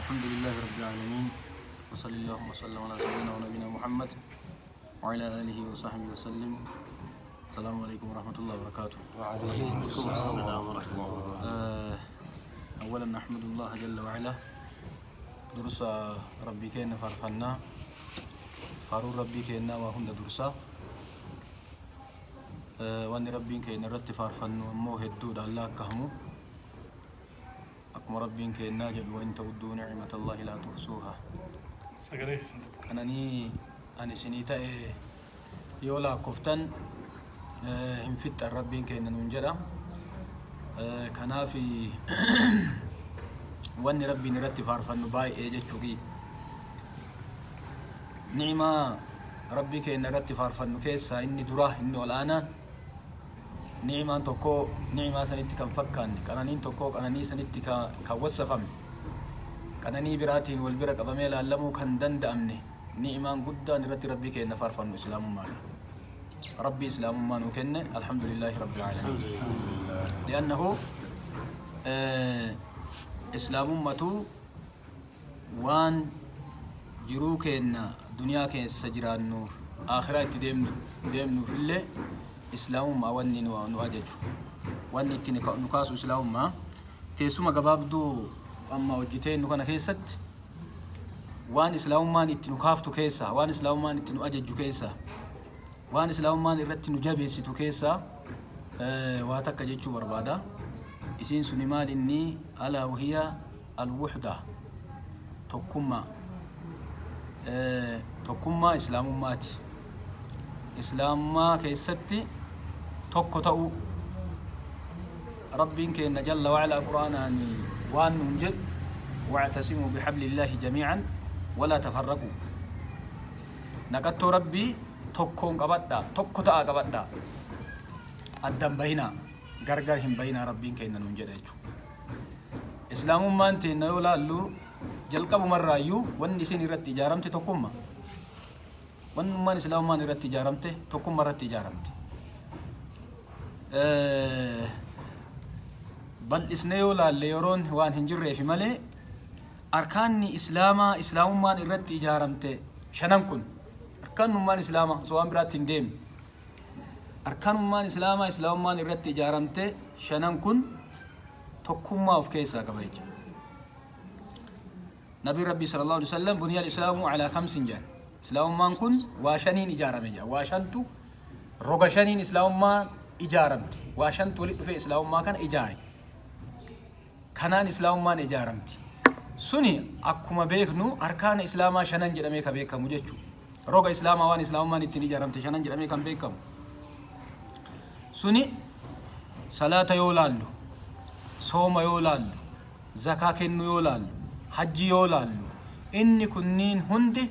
الحمد لله رب العالمين وصلى الله وسلم على سيدنا ونبينا محمد وعلى آله وصحبه وسلم. السلام عليكم ورحمة الله وبركاته. وعليكم السلام ورحمة الله وبركاته. أولا نحمد الله جل وعلا درس ربي كينا فرفنا فارو ربي كينا وهن درسا واني ربي كينا رتي فرفن ومو هدود الله كهمو أكما ربي كينا جل وإن تودوا نعمة الله لا تحصوها. أنا سنيتا يولا كفتن هم فت ربي كينا ننجدا كنا في واني ربي نرتي فارفن باي اجتشوكي نعمة ربي كينا نرتي فارفن كيسا إني دراه إني والآن نعمة توكو نعمة سنتي كان فكان كانني توكو كانني سنتي كوصفم كانني براتين والبرك أبميلا لمو كان دند أمني نعمة قد نرتي ربي كينا فارفن إسلام مال ربي إسلام ما نكن الحمد لله رب العالمين لأنه إسلام متو وان جرو كينا دنيا كين سجران نور آخرات ديم في الله إسلام ما وني نواجه وني تني نكاس إسلام ما تيسوما قبابدو أما وجتين نكنا كيست وان إسلام ما نتنكافتو كيسا وان إسلام ما نتنواجه كيسا وان إسلام ما نرتي نجابي سيتو كيسا واتك جيتشو بربادا إسين سنمال إني ألا وهي الوحدة تكما إسلام ماتي إسلام ما كيستي tokko ta'u rabbiin keenya jalla wa'ala qur'aanaani waan nuun jedhu wa'tasimu bihablillahi jamii'an wala tafarraqu naqattoo rabbii tokkoon qabadhaa tokko ta'a qabadhaa addan bahina gargar hin bahina rabbiin keenya nuun jedha jechuudha. Islaamummaan teenya yoo laallu jalqabumarraayyuu wanni isin irratti ijaaramte tokkummaa wannummaan islaamummaan irratti ijaaramte tokkummaa irratti ijaaramte. bal'isnee yoo laalle yeroon waan hin jirreefi malee arkaanni islaamummaan irratti ijaaramte shanan kun arkaanummaan islaamaa osoo waan biraatti hin deemne arkaanummaan islaamummaan irratti ijaaramte shanan kun tokkummaa of keessaa qaba jechuudha. Nabi Rabbi sallallahu alaihi wasallam buniya al-islaamu ala khamsin jaan islaamummaan kun waa shaniin ijaarame jaa waa shantu roga shaniin islaamummaan ijaaramte waa shantu walitti dhufee islaamummaa kana ijaare kanaan islaamummaan ijaaramte suni akkuma beeknu arkaana islaamaa shanan jedhamee kan beekamu jechuudha. Roga islaamaa waan islaamummaan ittiin ijaaramte shanan jedhamee kan beekamu suni salaata yoo laallu sooma yoo laallu zakaa kennu yoo laallu hajji yoo laallu inni kunniin hundi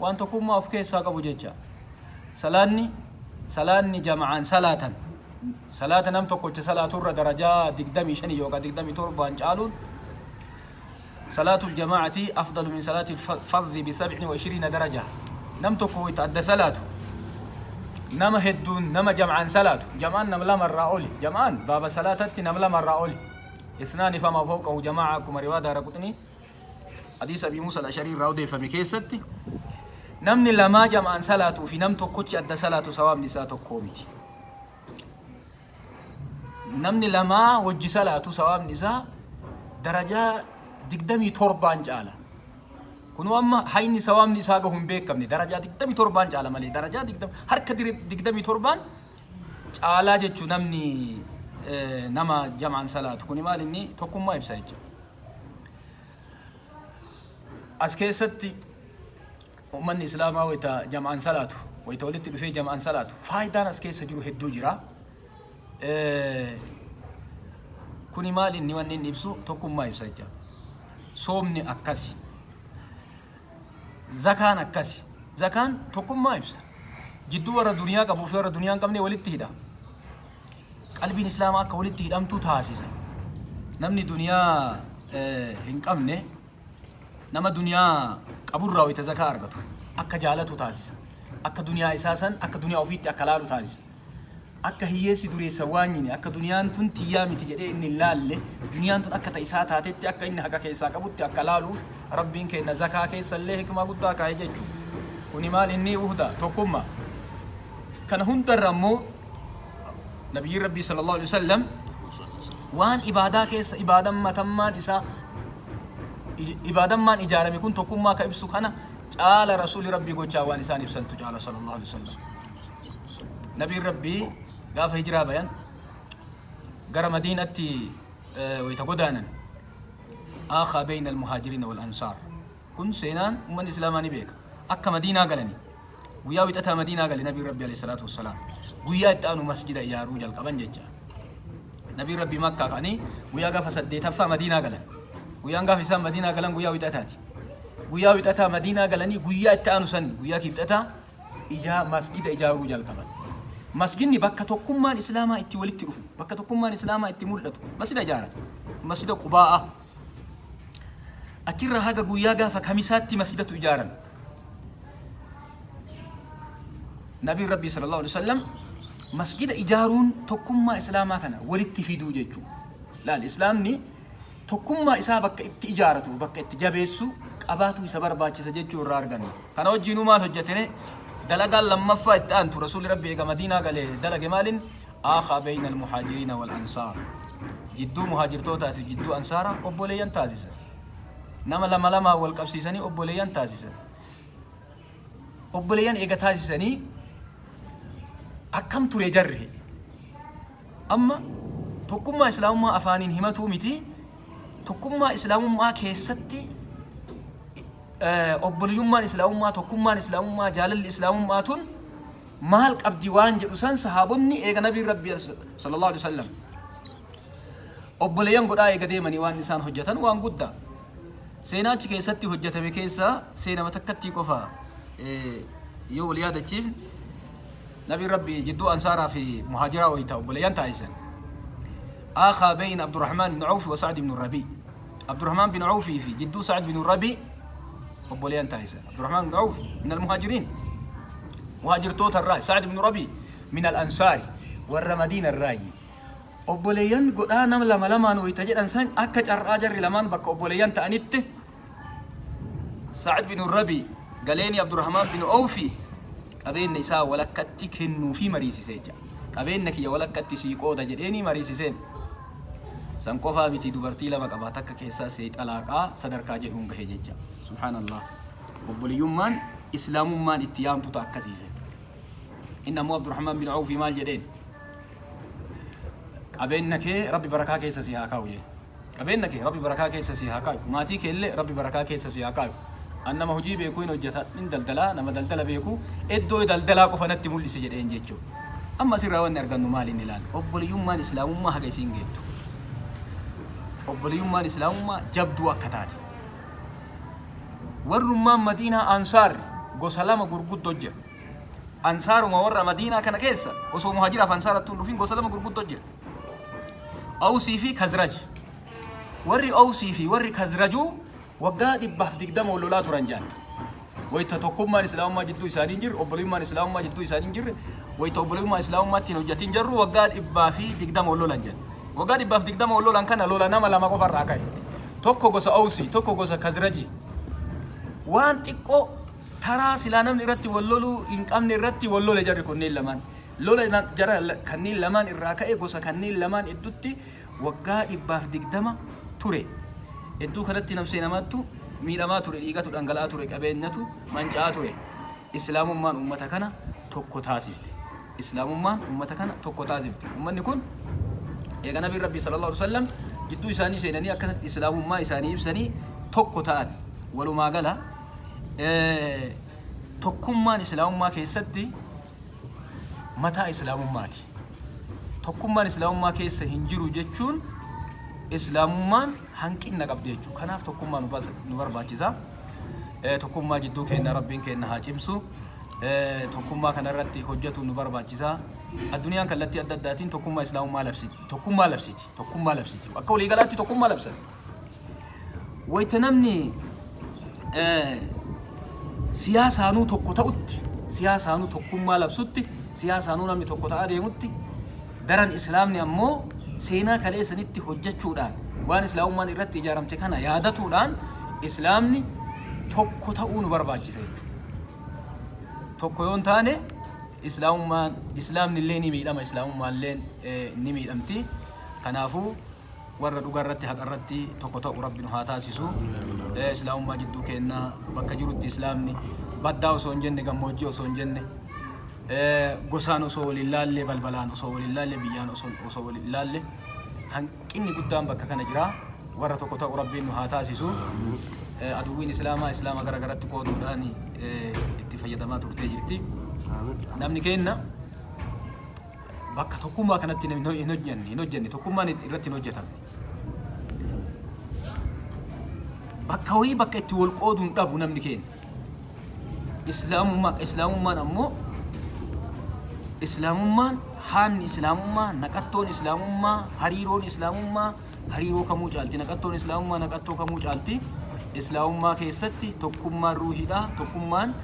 waan tokkummaa of keessaa qabu jecha salaanni jama'aan salaatan salaata nam tokkocha salaaturra darajaa 25 yookaan 27 caaluun salaatul jamaa'ati afdalu min salaatil fardhi bi 27 daraja nam tokko itti adda salaatu nama hedduun nama jama'aan salaatu jama'aan nam lamarraa oli jama'aan baaba salaatatti nam lamarraa oli اثنان فما فوقه جماعة كما رواية دارقطني حديث أبي موسى الأشعري راودي فمي كيستي نمني لما جمعان صلاة في نم تكوتش أدى صلاة سواب نساء تكوميتي نمني لما وجي صلاة سواب نساء درجة دقدمي توربان جالا كنو أما حيني سواب نساء هم بيكمني درجة دقدمي توربان جالا مالي درجة حركة دقدمي توربان جالا جتشو نمني نما جمعان صلاة كوني مال إني توكم ما يبسايج أسكيستي من إسلام أو إتا جمعان صلاة ويتولد في جمعان صلاة فايدان أسكيس جرو هدو جرا كوني مال إني واني نبسو توكم ما يبسايج صومني أكاسي زكان أكاسي زكان توكم ما يبسا جدو ورا دنيا كبو في ورا دنيا كمني ولد تهدا قلبين إسلام أكا ولدت هدامتو تاسيسا نمني دنيا هنقمني نما دنيا قبور راوي تزكا أرغتو أكا جالتو تاسيسا أكا دنيا إساسا أكا دنيا أوفيت أكا لالو تاسيسا akka hiyyeessi dureessa waanyine akka duniyaan tun tiyyaa miti jedhee inni laalle duniyaan tun akka ta'isaa taatetti akka inni haqa keessaa qabutti akka laaluuf rabbiin kenna zakaa keessallee hikmaa guddaa kaa'ee jechuudha. Kuni maal inni uhda tokkummaa. Kana hundarra ammoo nabiyyi rabbii sallallahu alaihi wasallam waan ibaadaa keessa ibaadammaan ijaarame kun tokkummaa ka ibsu kana caala rasuuli rabbii gochaa waan isaan ibsantu caala sallallahu alaihi wasallam. Nabiin rabbii gaafa hijiraa bayan gara madiinatti wayita godaanan akhaa bayna almuhaajiriina wal ansaar kun seenaan ummanni islaamaa ni beeka akka madiinaa galanii guyyaa wixataa madiinaa gale nabiin rabbii alayhi salaatu wassalaam guyyaa itti aanu masjida ijaaruu jalqaban jecha nabiin rabbii makkaa ka'anii guyyaa gaafa 8ffaa madiinaa galan guyyaan gaafa isaan madiinaa galan guyyaa wixataati guyyaa wixataa madiinaa galanii guyyaa itti aanu san guyyaa kibxataa masjida ijaaruu jalqaban. Masjidni bakka tokkummaan islaamaa itti walitti dhufu bakka tokkummaan islaamaa itti mul'atu masjida ijaaran masjida Qubaa'a achirra haga guyyaa gaafa kamisaatti masjidatu ijaaran. Nabiin rabbii sallallahu alaihi wasallam masjida ijaaruun tokkummaa islaamaa kana walitti fiduu jechuudha. Laal islaamni tokkummaa isaa bakka itti ijaaratu bakka itti jabeessu qabaatu isa barbaachisa jechuu irraa arganna. Kana wajjiinuu maal hojjetene dalagaan lammaffaa itti aantu rasuuli rabbii eega madiinaa galee dalage maalin akhaa bayna almuhaajiriina wal ansaar jidduu muhaajirtootaa fi jidduu ansaara obboleeyyan taasisan. Nama lama wal qabsiisanii obboleeyyan taasisan. Obboleeyyan eega taasisanii akkam ture jarri amma tokkummaa islaamummaa afaaniin himatuu miti tokkummaa islaamummaa keessatti obboliyummaan islaamummaa tokkummaan islaamummaa jaalalli islaamummaa tun maal qabdi waan jedhu san sahaabonni eega nabiin rabbii sallallahu alaihi wasallam obboleeyyan godhaa eega deemanii waan isaan hojjetan waan guddaa seenaachi keessatti hojjetame keessa seenama takkatti qofa yoo wal yaadachiif nabiin rabbii jidduu ansaaraa fi muhaajiraa wayita obboleeyyan taasisan akhaa bayna Abdurrahmaan bin Awf wa Sa'd bin Rabii Abdurrahmaan bin Awf fi jidduu Sa'd bin Rabii obboleeyyan taasisan Abdurrahmaan bin Awf min almuhaajiriin muhaajirtoota irraa Sa'd bin Rabii min al-ansaari warra madiina irraayi obboleeyyan godhaa nama lamaan wayita jedhan san akka carraa jarri lamaan bakka obboleeyyan ta'anitti Sa'd bin Rabii galeeni Abdurrahmaan bin Awf qabeenya isaa walakkatti kennuu fi mariisisee jira qabeenya kiyya walakkatti sii qooda jedheeni mariisiseen san qofaa miti dubartii lama qaba takka keessaa see xalaaqaa sadarkaa jedhuun gahe jecha subhaanallah obboliyummaan islaamummaan itti yaamtu ta akkasiise inna ammoo Abdurrahmaan bin Awf maal jedheen qabeenya kee rabbi barakaa keessa si haa kaa'u jedhe qabeenya kee rabbi barakaa keessa si haa kaa'u maatii kee illee rabbi barakaa keessa si haa kaa'u annama hojii beekuu hin hojjeta in daldalaa nama daldala beekuu iddoo daldalaa qofa natti mul'isi jedheen jechuudha amma sirraa wanni argannu maaliin ilaal obboliyummaan islaamummaa haga isiin geettu obboliyummaan islaamummaa jabduu akka taate warrummaan madiinaa ansaar gosa lama gurguddoo jira ansaaruma warra madiinaa kana keessa osoo muhaajiraaf ansaarattuun dhufin gosa lama gurguddoo jira awsii fi kazraj warri awsii fi warri kazrajuu waggaa 120 lolaa turan jaan wayita tokkummaan islaamummaa jidduu isaanii hin jirre obboliyummaan islaamummaa jidduu isaanii hin jirre wayita obboliyummaan islaamummaatti hin hojjetin jirru waggaa 120 lolan jaan waggaa 120 lolan kana lola nama lama qofa irraa ka'e tokko gosa awsii tokko gosa kazraji waan xiqqoo taraa silaa namni irratti wal loluu hin qabne irratti wal lole jarri kunneen lamaan lola jara kanneen lamaan irraa ka'e gosa kanneen lamaan hedduutti waggaa 120 ture hedduu kanatti namsee namaattu miidhamaa ture dhiigatu dhangala'aa ture qabeenyatu manca'aa ture islaamummaan ummata kana tokko taasifte islaamummaan ummata kana tokko taasifte ummanni kun eega nabiin rabbii sallallahu alaihi wasallam jidduu isaanii seenanii akka islaamummaa isaanii ibsanii tokko ta'an walumaa gala tokkummaan islaamummaa keessatti mataa islaamummaati tokkummaan islaamummaa keessa hin jiru jechuun islaamummaan hanqina qabdi jechuudha kanaaf tokkummaa nu barbaachisa tokkummaa jidduu keenya rabbiin keenya haa cimsu tokkummaa kana irratti hojjetu nu barbaachisa addunyaan kallattii adda addaatiin tokkummaa islaamummaa labsiti akka walii galaatti tokkummaa labsan wayita namni siyaasaanuu tokko ta'utti siyaasaanuu tokkummaa labsutti siyaasaanuu namni tokko ta'aa deemutti daran islaamni ammoo seenaa kalee sanitti hojjechuudhaan waan islaamummaan irratti ijaaramte kana yaadatuudhaan islaamni tokko ta'uu nu barbaachisa jechuudha. Tokko yoon taane islaamni illee ni miidhama, islaamummaan illee ni miidhamti. Kanaafuu warra dhugaa irratti haqa irratti tokko ta'u rabbi nu haa taasisu. Islaamummaa jidduu keenna bakka jirutti islaamni baddaa osoo hin jenne, gammoojjii osoo hin jenne, gosaan osoo waliin laalle, balbalaan osoo waliin laalle, biyyaan osoo waliin laalle, hanqinni guddaan bakka kana jira. Warra tokko ta'u rabbiin nu haa taasisu. Aduwwiin islaama gara garatti qooduudhaan itti fayyadamaa turtee jirti. Namni keenya bakka tokkummaa kanatti hin hojjenne, tokkummaan irratti hin hojjetamne. Bakka wayii bakka itti wal qoodu hin dhabu namni keenya. Islaamummaan ammoo haanni islaamummaa, naqattoon islaamummaa, hariiroon islaamummaa hariiroo kamuu caalti, naqattoon islaamummaa naqattoo kamuu caalti. Islaamummaa keessatti tokkummaan ruuhiidha, tokkummaan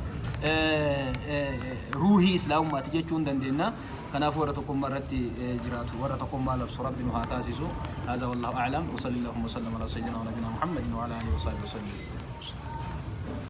ruuhii islaamummaati jechuun dandeenya. Kanaafuu warra tokkummaa irratti jiraatu, warra tokkummaa labsu rabbi nu haa taasisu. Haaza wallahu a'lam. Wa sallallahu wa sallam ala sayyidina wa nabiyina Muhammadin wa ala alihi wa sahbihi wa sallam.